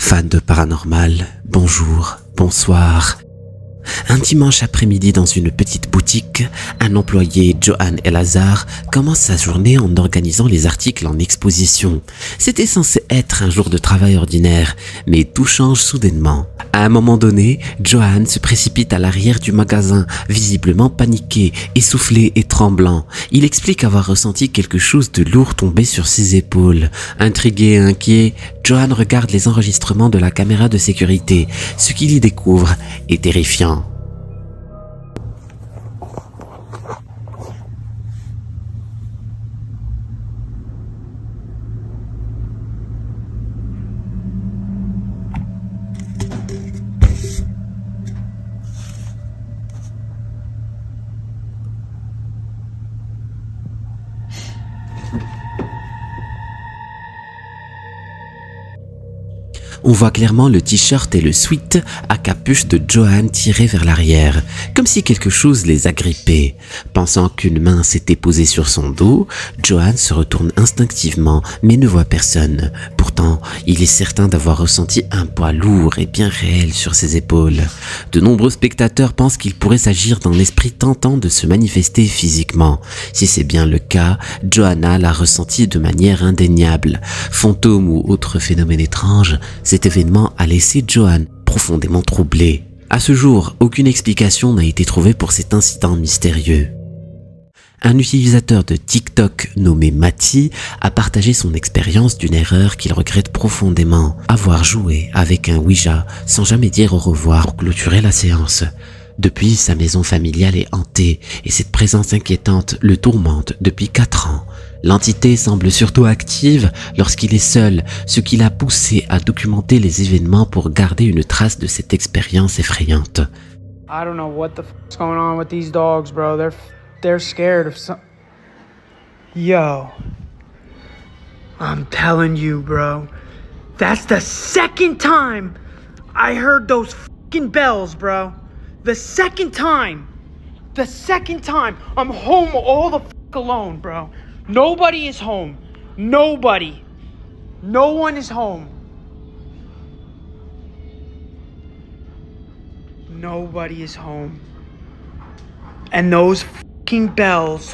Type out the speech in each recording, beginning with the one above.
Fans de paranormal, bonjour, bonsoir. Un dimanche après-midi dans une petite boutique, un employé, Johan El-Hazar, commence sa journée en organisant les articles en exposition. C'était censé être un jour de travail ordinaire, mais tout change soudainement. À un moment donné, Johan se précipite à l'arrière du magasin, visiblement paniqué, essoufflé et tremblant. Il explique avoir ressenti quelque chose de lourd tomber sur ses épaules. Intrigué et inquiet, Johan regarde les enregistrements de la caméra de sécurité. Ce qu'il y découvre est terrifiant. On voit clairement le t-shirt et le sweat à capuche de Johan tirés vers l'arrière, comme si quelque chose les agrippait. Pensant qu'une main s'était posée sur son dos, Johan se retourne instinctivement mais ne voit personne. Pourtant, il est certain d'avoir ressenti un poids lourd et bien réel sur ses épaules. De nombreux spectateurs pensent qu'il pourrait s'agir d'un esprit tentant de se manifester physiquement. Si c'est bien le cas, Johanna l'a ressenti de manière indéniable. Fantôme ou autre phénomène étrange, cet événement a laissé Johan profondément troublé. À ce jour, aucune explication n'a été trouvée pour cet incident mystérieux. Un utilisateur de TikTok nommé Mati a partagé son expérience d'une erreur qu'il regrette profondément, avoir joué avec un Ouija sans jamais dire au revoir pour clôturer la séance. Depuis, sa maison familiale est hantée et cette présence inquiétante le tourmente depuis 4 ans. L'entité semble surtout active lorsqu'il est seul, ce qui l'a poussé à documenter les événements pour garder une trace de cette expérience effrayante. I don't know what the f***'s going on with these dogs, bro. They're scared of some... Yo. I'm telling you, bro. That's the second time I heard those f***ing bells, bro. The second time. The second time. I'm home all the f*** alone, bro. Nobody is home. Nobody. No one is home. Nobody is home. And those fucking bells.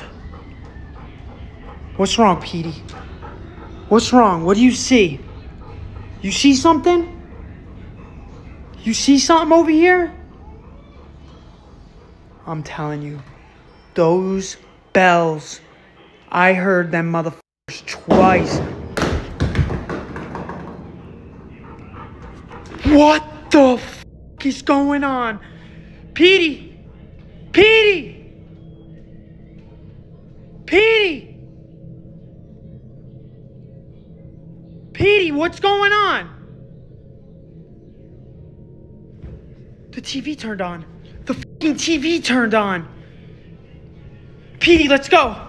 What's wrong, Petey? What's wrong? What do you see? You see something? You see something over here? I'm telling you. Those bells. I heard them motherfuckers twice. What the fuck is going on? Petey! Petey! Petey! Petey, what's going on? The TV turned on. The fucking TV turned on. Petey, let's go.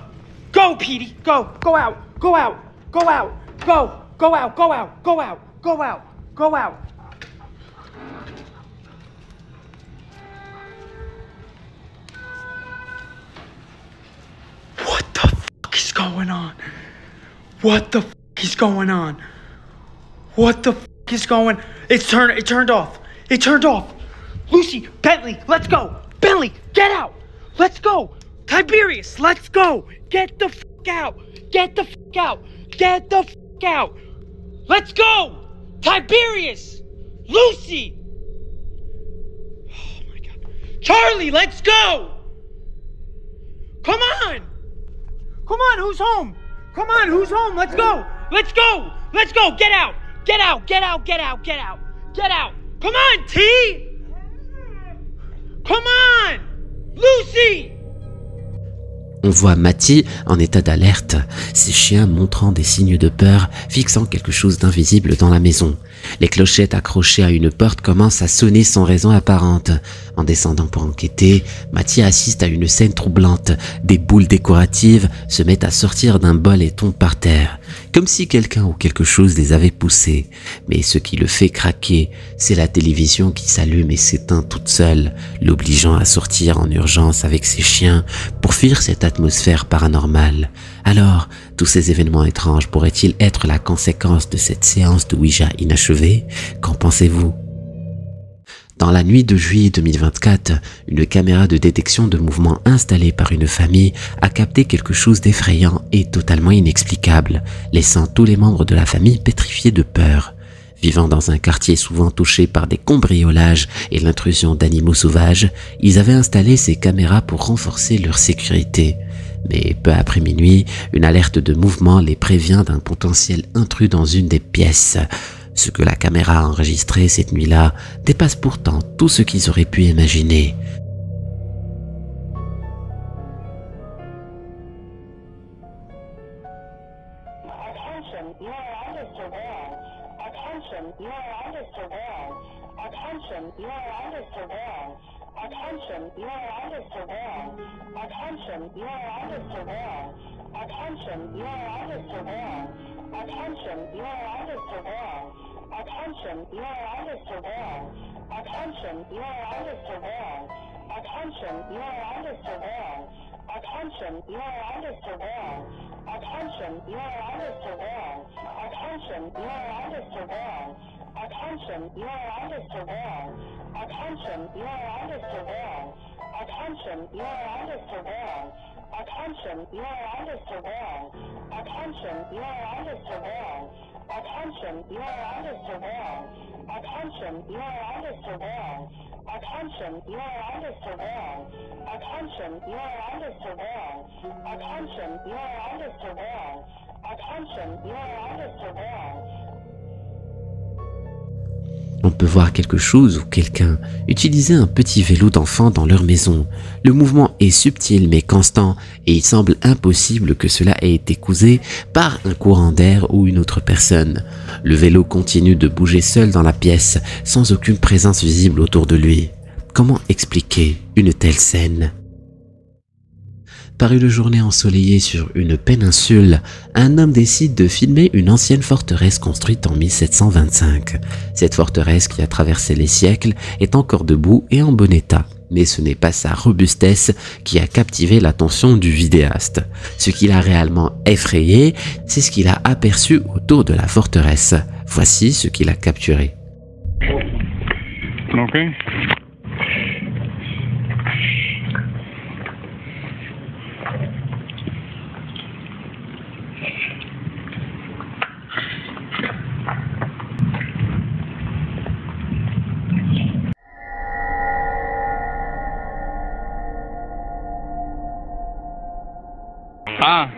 Go, Petey, go. Go out. Go out. Go out. Go. Go out. Go out. Go out. Go out. Go out. What the fuck is going on? What the fuck is going on? What the fuck is going? It turned off. It turned off. Lucy, Bentley, let's go. Bentley, get out. Let's go. Tiberius, let's go. Get the fuck out. Get the fuck out. Get the fuck out. Let's go. Tiberius. Lucy. Oh my God. Charlie, let's go. Come on. Come on, who's home? Come on, who's home? Let's go. Let's go. Let's go. Get out. Get out. Get out. Get out. Get out. Get out. Come on, T. Come on. Lucy. On voit Mati en état d'alerte, ses chiens montrant des signes de peur, fixant quelque chose d'invisible dans la maison. Les clochettes accrochées à une porte commencent à sonner sans raison apparente. En descendant pour enquêter, Mati assiste à une scène troublante. Des boules décoratives se mettent à sortir d'un bol et tombent par terre. comme si quelqu'un ou quelque chose les avait poussés. Mais ce qui le fait craquer, c'est la télévision qui s'allume et s'éteint toute seule, l'obligeant à sortir en urgence avec ses chiens pour fuir cette atmosphère paranormale. Alors, tous ces événements étranges pourraient-ils être la conséquence de cette séance de Ouija inachevée? Qu'en pensez-vous? Dans la nuit de juillet 2024, une caméra de détection de mouvement installée par une famille a capté quelque chose d'effrayant et totalement inexplicable, laissant tous les membres de la famille pétrifiés de peur. Vivant dans un quartier souvent touché par des cambriolages et l'intrusion d'animaux sauvages, ils avaient installé ces caméras pour renforcer leur sécurité. Mais peu après minuit, une alerte de mouvement les prévient d'un potentiel intrus dans une des pièces. Ce que la caméra a enregistré cette nuit-là dépasse pourtant tout ce qu'ils auraient pu imaginer. On peut voir quelque chose ou quelqu'un utiliser un petit vélo d'enfant dans leur maison. Le mouvement est subtil mais constant et il semble impossible que cela ait été causé par un courant d'air ou une autre personne. Le vélo continue de bouger seul dans la pièce sans aucune présence visible autour de lui. Comment expliquer une telle scène ? Par une journée ensoleillée sur une péninsule, un homme décide de filmer une ancienne forteresse construite en 1725. Cette forteresse qui a traversé les siècles est encore debout et en bon état. Mais ce n'est pas sa robustesse qui a captivé l'attention du vidéaste. Ce qui l'a réellement effrayé, c'est ce qu'il a aperçu autour de la forteresse. Voici ce qu'il a capturé. Okay. Ah.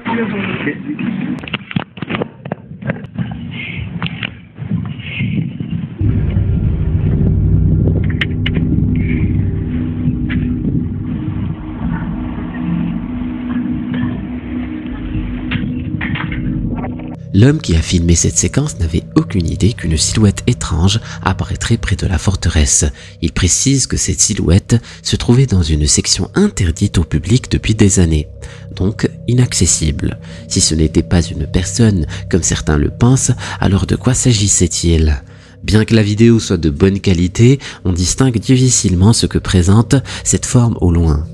L'homme qui a filmé cette séquence n'avait aucune idée qu'une silhouette étrange apparaîtrait près de la forteresse. Il précise que cette silhouette se trouvait dans une section interdite au public depuis des années, donc inaccessible. Si ce n'était pas une personne, comme certains le pensent, alors de quoi s'agissait-il ? Bien que la vidéo soit de bonne qualité, on distingue difficilement ce que présente cette forme au loin.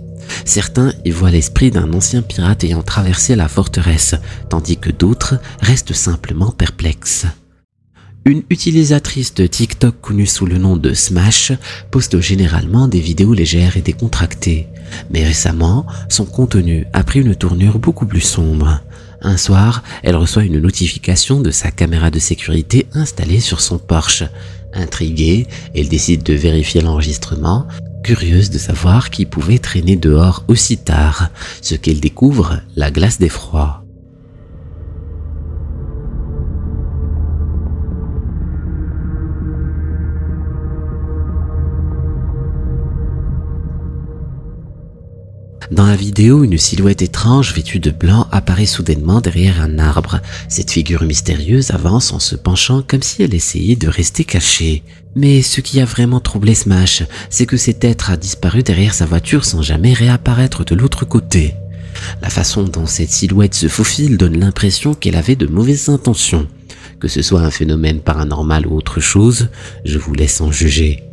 Certains y voient l'esprit d'un ancien pirate ayant traversé la forteresse, tandis que d'autres restent simplement perplexes. Une utilisatrice de TikTok connue sous le nom de Smash poste généralement des vidéos légères et décontractées. Mais récemment, son contenu a pris une tournure beaucoup plus sombre. Un soir, elle reçoit une notification de sa caméra de sécurité installée sur son Porsche. Intriguée, elle décide de vérifier l'enregistrement, curieuse de savoir qui pouvait traîner dehors aussi tard. Ce qu'elle découvre, la glace d'effroi. Dans la vidéo, une silhouette étrange vêtue de blanc apparaît soudainement derrière un arbre. Cette figure mystérieuse avance en se penchant comme si elle essayait de rester cachée. Mais ce qui a vraiment troublé Smash, c'est que cet être a disparu derrière sa voiture sans jamais réapparaître de l'autre côté. La façon dont cette silhouette se faufile donne l'impression qu'elle avait de mauvaises intentions. Que ce soit un phénomène paranormal ou autre chose, je vous laisse en juger.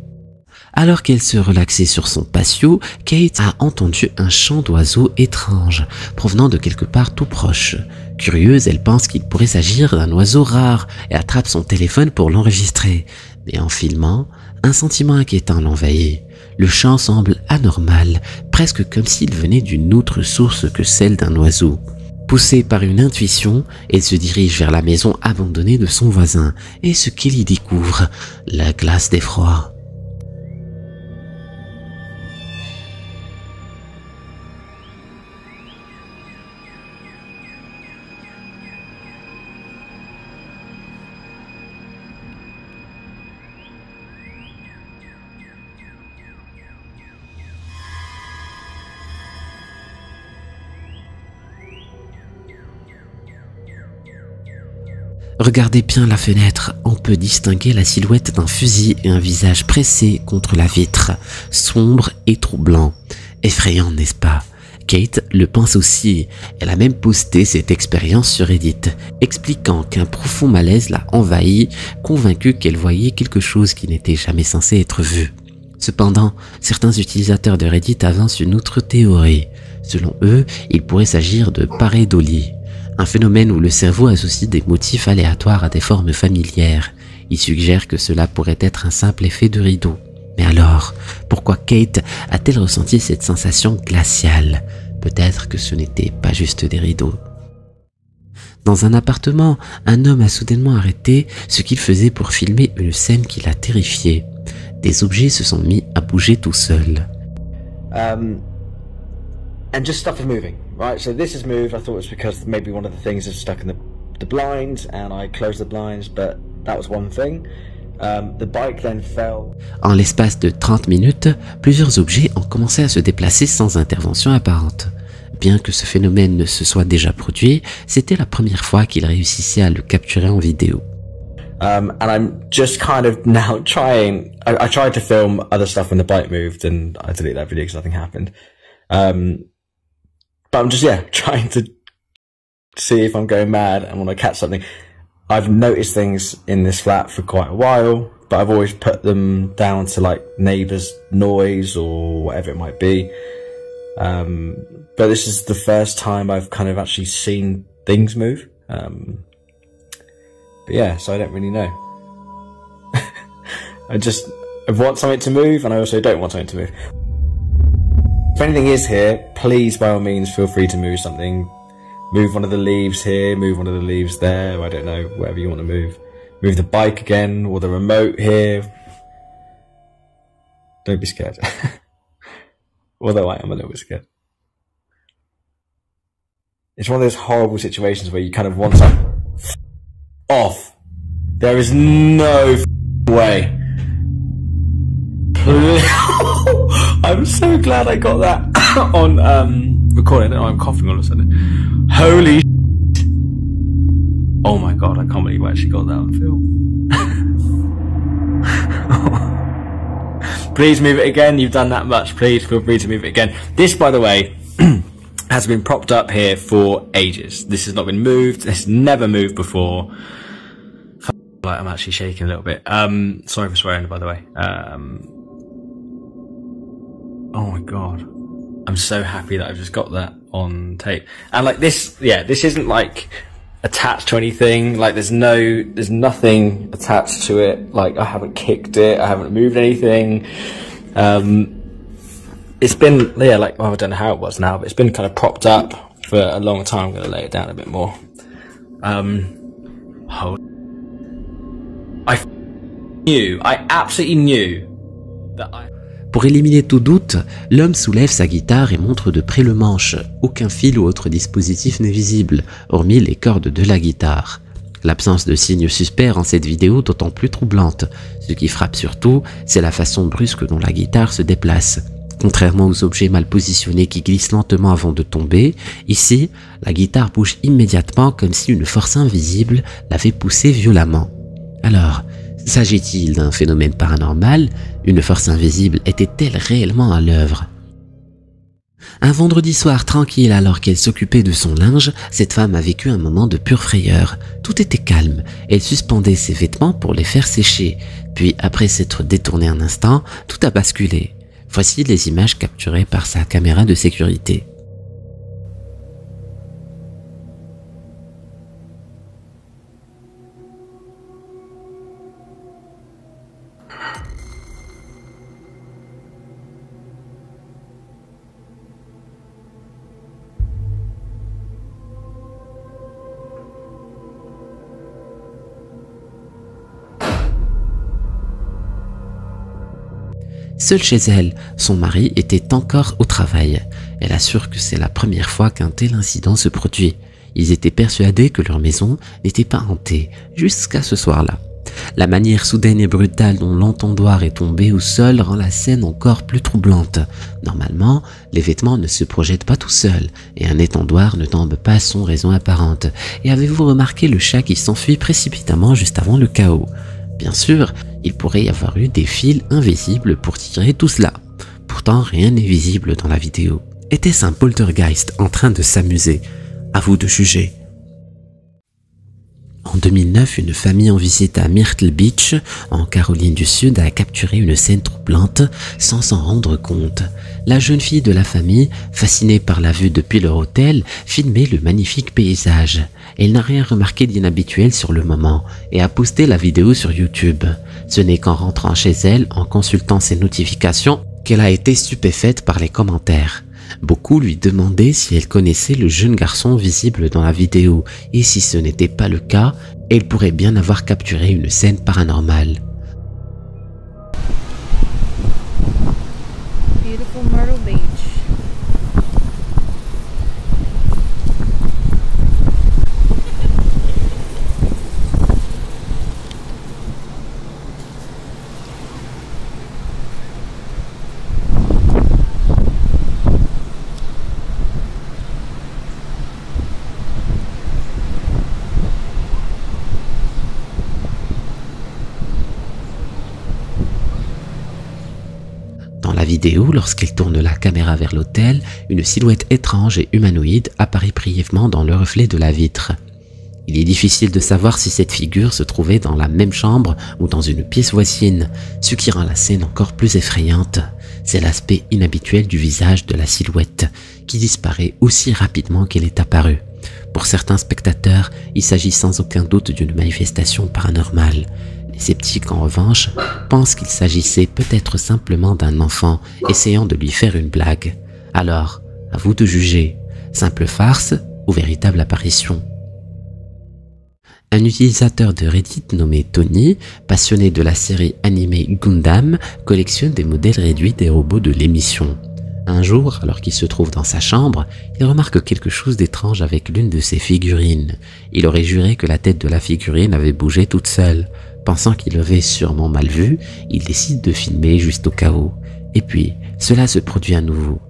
Alors qu'elle se relaxait sur son patio, Kate a entendu un chant d'oiseau étrange, provenant de quelque part tout proche. Curieuse, elle pense qu'il pourrait s'agir d'un oiseau rare et attrape son téléphone pour l'enregistrer. Mais en filmant, un sentiment inquiétant l'envahit. Le chant semble anormal, presque comme s'il venait d'une autre source que celle d'un oiseau. Poussée par une intuition, elle se dirige vers la maison abandonnée de son voisin. Et ce qu'il y découvre, la glace d'effroi. Regardez bien la fenêtre, on peut distinguer la silhouette d'un fusil et un visage pressé contre la vitre, sombre et troublant. Effrayant, n'est-ce pas? Kate le pense aussi, elle a même posté cette expérience sur Reddit, expliquant qu'un profond malaise l'a envahi, convaincue qu'elle voyait quelque chose qui n'était jamais censé être vu. Cependant, certains utilisateurs de Reddit avancent une autre théorie. Selon eux, il pourrait s'agir de pareidolie. Un phénomène où le cerveau associe des motifs aléatoires à des formes familières. Il suggère que cela pourrait être un simple effet de rideau. Mais alors, pourquoi Kate a-t-elle ressenti cette sensation glaciale? Peut-être que ce n'était pas juste des rideaux. Dans un appartement, un homme a soudainement arrêté ce qu'il faisait pour filmer une scène qui l'a terrifié. Des objets se sont mis à bouger tout seuls. And just stuff is moving, right? So this has moved. I thought it was because maybe one of the things is stuck in the blinds, and I closed the blinds, but that was one thing. The bike then fell. En l'espace de 30 minutes, plusieurs objets ont commencé à se déplacer sans intervention apparente. Bien que ce phénomène ne se soit déjà produit, c'était la première fois qu'il réussissait à le capturer en vidéo. And I'm just kind of now trying. I tried to film other stuff when the bike moved, and I deleted that video because nothing happened. But I'm just, trying to see if I'm going mad and want to catch something. I've noticed things in this flat for quite a while, but I've always put them down to like neighbours' noise or whatever it might be. But this is the first time I've kind of actually seen things move. But yeah, so I don't really know. I want something to move, and I also don't want something to move. If anything is here, please, by all means, feel free to move something. Move one of the leaves here, move one of the leaves there, I don't know, whatever you want to move. Move the bike again, or the remote here. Don't be scared. Although I am a little bit scared. It's one of those horrible situations where you kind of want to off. There is no way. I'm so glad I got that on recording. Oh, I'm coughing all of a sudden. Holy shit. Oh my god, I can't believe I actually got that on film. Please move it again. You've done that much. Please feel free to move it again. This, by the way, has been propped up here for ages. This has not been moved. It's never moved before. Like, I'm actually shaking a little bit. Sorry for swearing, by the way. Oh my god. I'm so happy that I've just got that on tape. And like this, this isn't like attached to anything. Like there's nothing attached to it. Like I haven't kicked it. I haven't moved anything. It's been, like, well, I don't know how it was now, but it's been kind of propped up for a long time. I'm going to lay it down a bit more. I absolutely knew that Pour éliminer tout doute, l'homme soulève sa guitare et montre de près le manche. Aucun fil ou autre dispositif n'est visible, hormis les cordes de la guitare. L'absence de signes suspects rend cette vidéo d'autant plus troublante. Ce qui frappe surtout, c'est la façon brusque dont la guitare se déplace. Contrairement aux objets mal positionnés qui glissent lentement avant de tomber, ici, la guitare bouge immédiatement comme si une force invisible l'avait poussée violemment. Alors, s'agit-il d'un phénomène paranormal? Une force invisible était-elle réellement à l'œuvre? Un vendredi soir tranquille alors qu'elle s'occupait de son linge, cette femme a vécu un moment de pure frayeur. Tout était calme. Elle suspendait ses vêtements pour les faire sécher. Puis après s'être détournée un instant, tout a basculé. Voici les images capturées par sa caméra de sécurité. Seule chez elle, son mari était encore au travail. Elle assure que c'est la première fois qu'un tel incident se produit. Ils étaient persuadés que leur maison n'était pas hantée, jusqu'à ce soir-là. La manière soudaine et brutale dont l'entonnoir est tombé au sol rend la scène encore plus troublante. Normalement, les vêtements ne se projettent pas tout seuls, et un étendoir ne tombe pas sans raison apparente. Et avez-vous remarqué le chat qui s'enfuit précipitamment juste avant le chaos? Bien sûr, il pourrait y avoir eu des fils invisibles pour tirer tout cela. Pourtant, rien n'est visible dans la vidéo. Était-ce un poltergeist en train de s'amuser? À vous de juger. En 2009, une famille en visite à Myrtle Beach, en Caroline du Sud, a capturé une scène troublante sans s'en rendre compte. La jeune fille de la famille, fascinée par la vue depuis leur hôtel, filmait le magnifique paysage. Elle n'a rien remarqué d'inhabituel sur le moment et a posté la vidéo sur YouTube. Ce n'est qu'en rentrant chez elle, en consultant ses notifications, qu'elle a été stupéfaite par les commentaires. Beaucoup lui demandaient si elle connaissait le jeune garçon visible dans la vidéo et si ce n'était pas le cas, elle pourrait bien avoir capturé une scène paranormale. Beautiful Myrtle Beach. Dans la vidéo, lorsqu'elle tourne la caméra vers l'hôtel, une silhouette étrange et humanoïde apparaît brièvement dans le reflet de la vitre. Il est difficile de savoir si cette figure se trouvait dans la même chambre ou dans une pièce voisine, ce qui rend la scène encore plus effrayante. C'est l'aspect inhabituel du visage de la silhouette, qui disparaît aussi rapidement qu'elle est apparue. Pour certains spectateurs, il s'agit sans aucun doute d'une manifestation paranormale. Les sceptiques, en revanche, pensent qu'il s'agissait peut-être simplement d'un enfant essayant de lui faire une blague. Alors, à vous de juger, simple farce ou véritable apparition? Un utilisateur de Reddit nommé Tony, passionné de la série animée Gundam, collectionne des modèles réduits des robots de l'émission. Un jour, alors qu'il se trouve dans sa chambre, il remarque quelque chose d'étrange avec l'une de ses figurines. Il aurait juré que la tête de la figurine avait bougé toute seule. Pensant qu'il avait sûrement mal vu, il décide de filmer juste au cas où. Et puis, cela se produit à nouveau.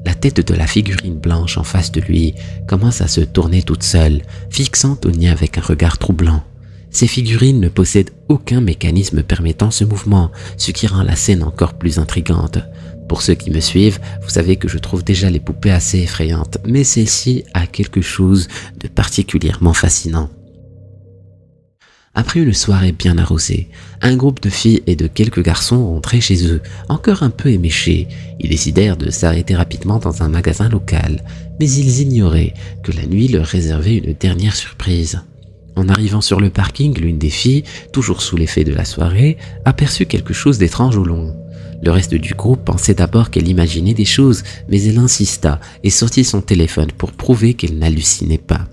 La tête de la figurine blanche en face de lui commence à se tourner toute seule, fixant Tony avec un regard troublant. Ces figurines ne possèdent aucun mécanisme permettant ce mouvement, ce qui rend la scène encore plus intrigante. Pour ceux qui me suivent, vous savez que je trouve déjà les poupées assez effrayantes, mais celle-ci a quelque chose de particulièrement fascinant. Après une soirée bien arrosée, un groupe de filles et de quelques garçons rentraient chez eux, encore un peu éméchés. Ils décidèrent de s'arrêter rapidement dans un magasin local, mais ils ignoraient que la nuit leur réservait une dernière surprise. En arrivant sur le parking, l'une des filles, toujours sous l'effet de la soirée, aperçut quelque chose d'étrange au loin. Le reste du groupe pensait d'abord qu'elle imaginait des choses, mais elle insista et sortit son téléphone pour prouver qu'elle n'hallucinait pas.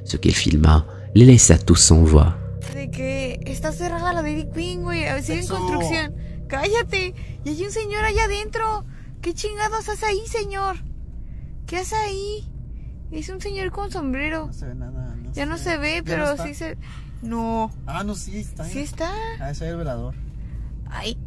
Ce qu'elle filma les laissa tous sans voix. De que está cerrada la Dairy Queen, güey. Sigue en construcción. Cállate. Y hay un señor allá adentro. ¿Qué chingados hace ahí, señor? ¿Qué hace ahí? Es un señor con sombrero. No se ve nada. No Ya no se ve, ¿Ya pero no está? sí se... No. Ah, no, sí está. Sí está. Ah, ese es el velador. Ay.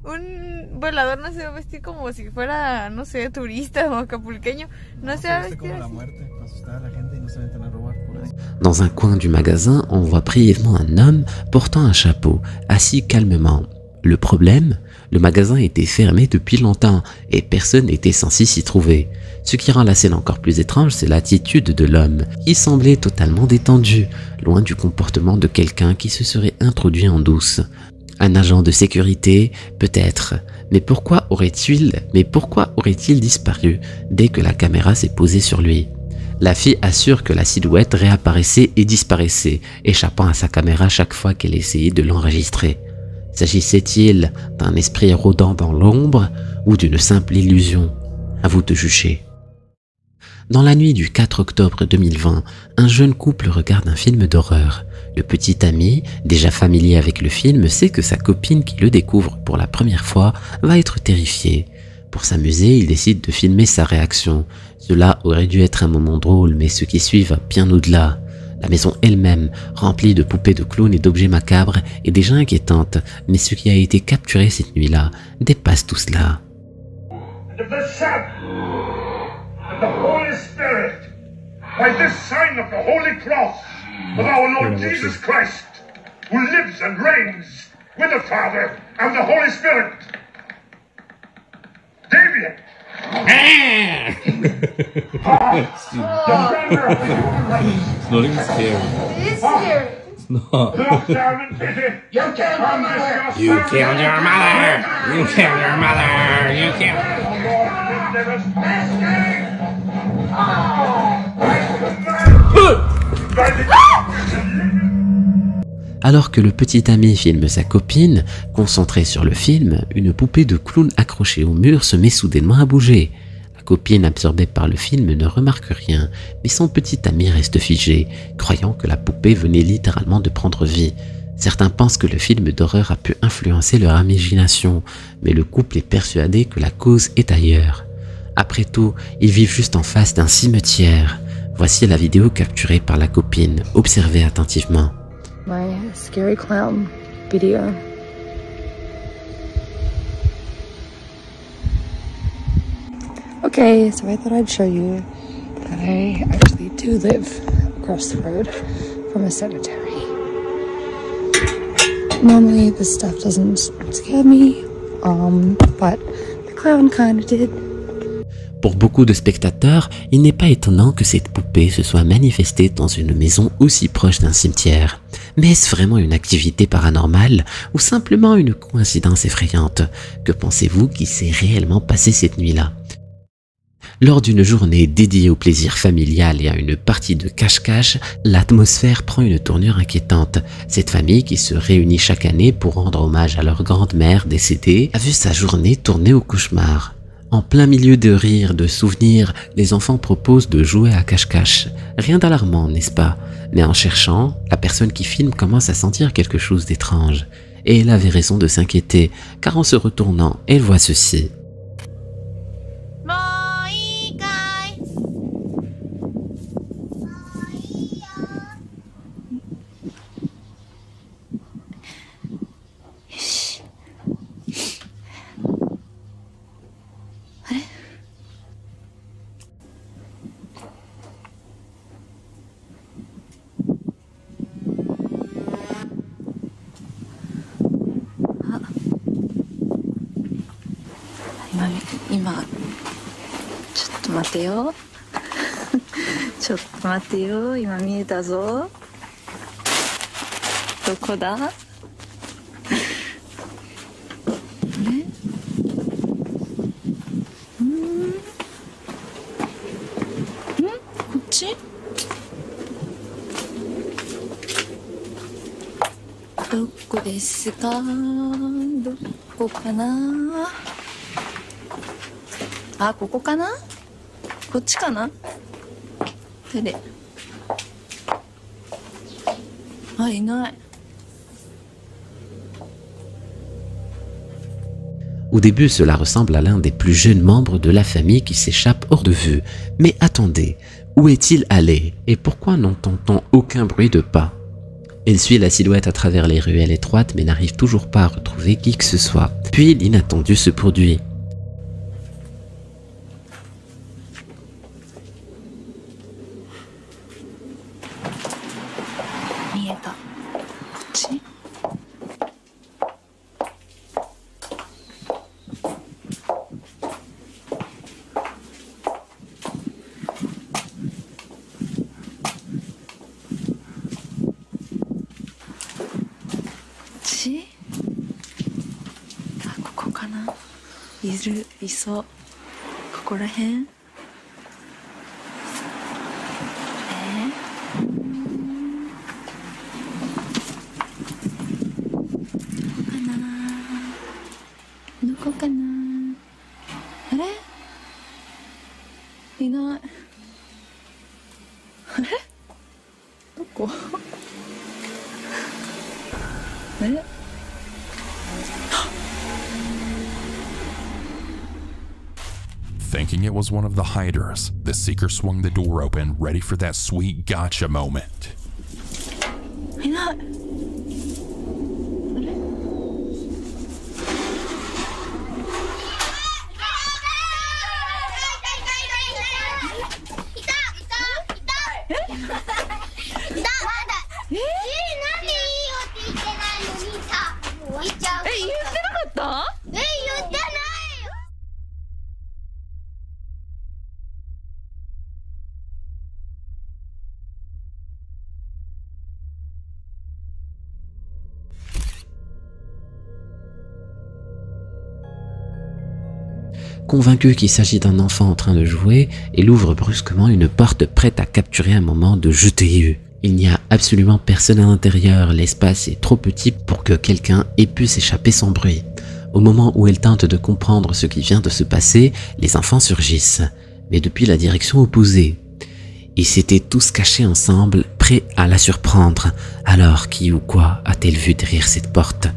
Un volador no se va a vestir como si fuera, no sé, turista o acapulqueño. No se va a vestir como la así. muerte, para asustar a la gente y no se meten a robar por ahí. Dans un coin du magasin, on voit brièvement un homme portant un chapeau, assis calmement. Le problème, le magasin était fermé depuis longtemps et personne n'était censé s'y trouver. Ce qui rend la scène encore plus étrange, c'est l'attitude de l'homme, qui semblait totalement détendu, loin du comportement de quelqu'un qui se serait introduit en douce. Un agent de sécurité, peut-être, mais pourquoi aurait-il disparu dès que la caméra s'est posée sur lui? La fille assure que la silhouette réapparaissait et disparaissait, échappant à sa caméra chaque fois qu'elle essayait de l'enregistrer. S'agissait-il d'un esprit rôdant dans l'ombre ou d'une simple illusion? À vous de juger. Dans la nuit du 4 octobre 2020, un jeune couple regarde un film d'horreur. Le petit ami, déjà familier avec le film, sait que sa copine qui le découvre pour la première fois va être terrifiée. Pour s'amuser, il décide de filmer sa réaction. Cela aurait dû être un moment drôle, mais ce qui suit va bien au-delà. La maison elle-même, remplie de poupées de clowns et d'objets macabres, est déjà inquiétante, mais ce qui a été capturé cette nuit-là dépasse tout cela. Of the Son, and the Holy Spirit, by this sign of the Holy Cross of our Lord Jesus Christ, who lives and reigns with the Father and the Holy Spirit. Damien! It's not even scary. It is scary. It's not. Look down and pity. You killed your mother. You killed your mother! You killed your mother! You killed... Alors que le petit ami filme sa copine, concentré sur le film, une poupée de clown accrochée au mur se met soudainement à bouger. La copine, absorbée par le film, ne remarque rien, mais son petit ami reste figé, croyant que la poupée venait littéralement de prendre vie. Certains pensent que le film d'horreur a pu influencer leur imagination, mais le couple est persuadé que la cause est ailleurs. Après tout, ils vivent juste en face d'un cimetière. Voici la vidéo capturée par la copine, observez attentivement. My scary clown video. Okay, so I thought I'd show you that I actually do live across the road from a cemetery. Normally this stuff doesn't scare me, but the clown kind of did. Pour beaucoup de spectateurs, il n'est pas étonnant que cette poupée se soit manifestée dans une maison aussi proche d'un cimetière. Mais est-ce vraiment une activité paranormale ou simplement une coïncidence effrayante? Que pensez-vous qui s'est réellement passé cette nuit-là? Lors d'une journée dédiée au plaisir familial et à une partie de cache-cache, l'atmosphère prend une tournure inquiétante. Cette famille qui se réunit chaque année pour rendre hommage à leur grande-mère décédée a vu sa journée tourner au cauchemar. En plein milieu de rires, de souvenirs, les enfants proposent de jouer à cache-cache. Rien d'alarmant, n'est-ce pas? Mais en cherchant, la personne qui filme commence à sentir quelque chose d'étrange. Et elle avait raison de s'inquiéter, car en se retournant, elle voit ceci.今ちょっと待てよちょっと待ってよ、今見えたぞ。どこだ？こっち？どこですか？どこかな？あ、ここかな？こっちかな？手で。あ、いない。Au début, cela ressemble à l'un des plus jeunes membres de la famille qui s'échappe hors de vue. Mais attendez, où est-il allé et pourquoi n'entend-on aucun bruit de pas? Il suit la silhouette à travers les ruelles étroites mais n'arrive toujours pas à retrouver qui que ce soit. Puis l'inattendu se produit. 見えた。こっち？あ、ここかな。いそう。ここらへん。どこかな。あれ？いない。あれ？どこ？え？ Thinking it was one of the hiders, the seeker swung the door open, ready for that sweet gotcha moment. いない。 Convaincu qu'il s'agit d'un enfant en train de jouer, il ouvre brusquement une porte prête à capturer un moment de je t'ai eu. Il n'y a absolument personne à l'intérieur, l'espace est trop petit pour que quelqu'un ait pu s'échapper sans bruit. Au moment où elle tente de comprendre ce qui vient de se passer, les enfants surgissent, mais depuis la direction opposée. Ils s'étaient tous cachés ensemble, prêts à la surprendre. Alors qui ou quoi a-t-elle vu derrière cette porte?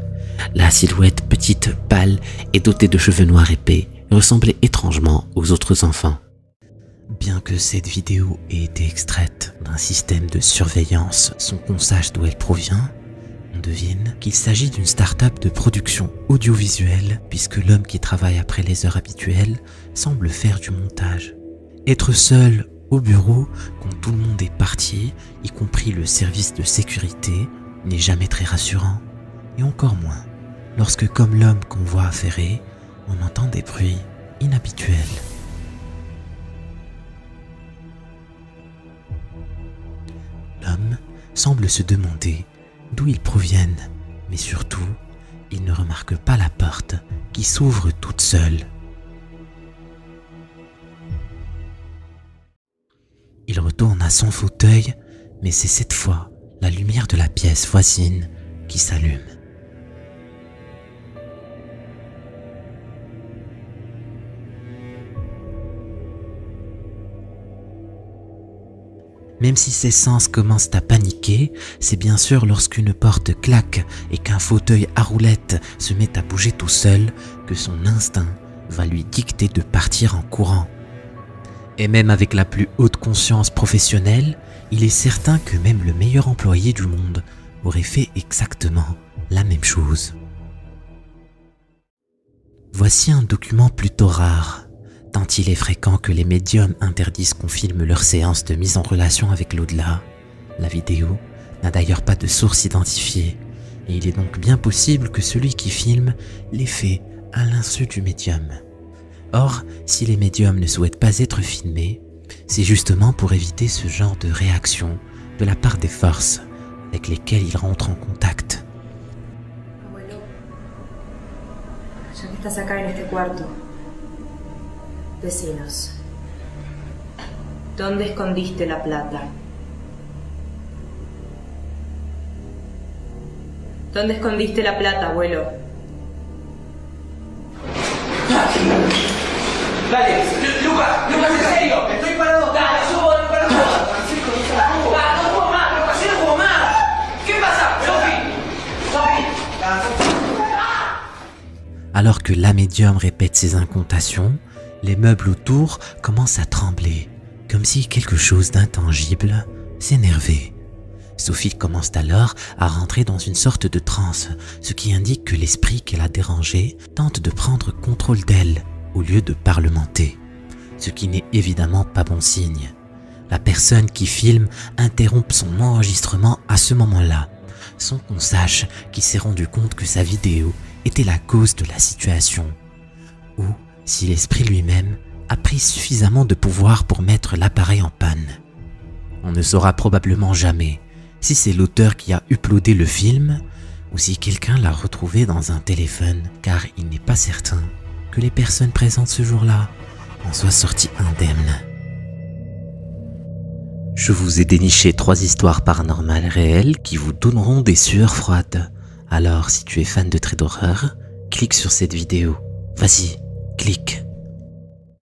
La silhouette petite, pâle et dotée de cheveux noirs épais ressemblait étrangement aux autres enfants. Bien que cette vidéo ait été extraite d'un système de surveillance sans qu'on sache d'où elle provient, on devine qu'il s'agit d'une start-up de production audiovisuelle puisque l'homme qui travaille après les heures habituelles semble faire du montage. Être seul au bureau quand tout le monde est parti, y compris le service de sécurité, n'est jamais très rassurant. Et encore moins lorsque, comme l'homme qu'on voit affairé, on entend des bruits inhabituels. L'homme semble se demander d'où ils proviennent, mais surtout, il ne remarque pas la porte qui s'ouvre toute seule. Il retourne à son fauteuil, mais c'est cette fois la lumière de la pièce voisine qui s'allume. Même si ses sens commencent à paniquer, c'est bien sûr lorsqu'une porte claque et qu'un fauteuil à roulettes se met à bouger tout seul que son instinct va lui dicter de partir en courant. Et même avec la plus haute conscience professionnelle, il est certain que même le meilleur employé du monde aurait fait exactement la même chose. Voici un document plutôt rare. Tant il est fréquent que les médiums interdisent qu'on filme leurs séances de mise en relation avec l'au-delà. La vidéo n'a d'ailleurs pas de source identifiée, et il est donc bien possible que celui qui filme l'ait fait à l'insu du médium. Or, si les médiums ne souhaitent pas être filmés, c'est justement pour éviter ce genre de réaction de la part des forces avec lesquelles ils rentrent en contact. Abuelo, ya que estás acá en este cuarto, decinos, ¿dónde escondiste la plata? ¿Dónde escondiste la plata, abuelo? Dale, Lucas, en serio, estoy parado. Dale, subo para la boda. No juego más, Lucas, yo no juego más. ¿Qué pasa, Sofi? Alors que la médium répète ses incantations, les meubles autour commencent à trembler, comme si quelque chose d'intangible s'énervait. Sophie commence alors à rentrer dans une sorte de transe, ce qui indique que l'esprit qu'elle a dérangé tente de prendre contrôle d'elle au lieu de parlementer, ce qui n'est évidemment pas bon signe. La personne qui filme interrompt son enregistrement à ce moment-là, sans qu'on sache qu'il s'est rendu compte que sa vidéo était la cause de la situation, ou si l'esprit lui-même a pris suffisamment de pouvoir pour mettre l'appareil en panne. On ne saura probablement jamais si c'est l'auteur qui a uploadé le film ou si quelqu'un l'a retrouvé dans un téléphone, car il n'est pas certain que les personnes présentes ce jour-là en soient sorties indemnes. Je vous ai déniché 3 histoires paranormales réelles qui vous donneront des sueurs froides. Alors si tu es fan de traits d'horreur, clique sur cette vidéo. Vas-y, clique.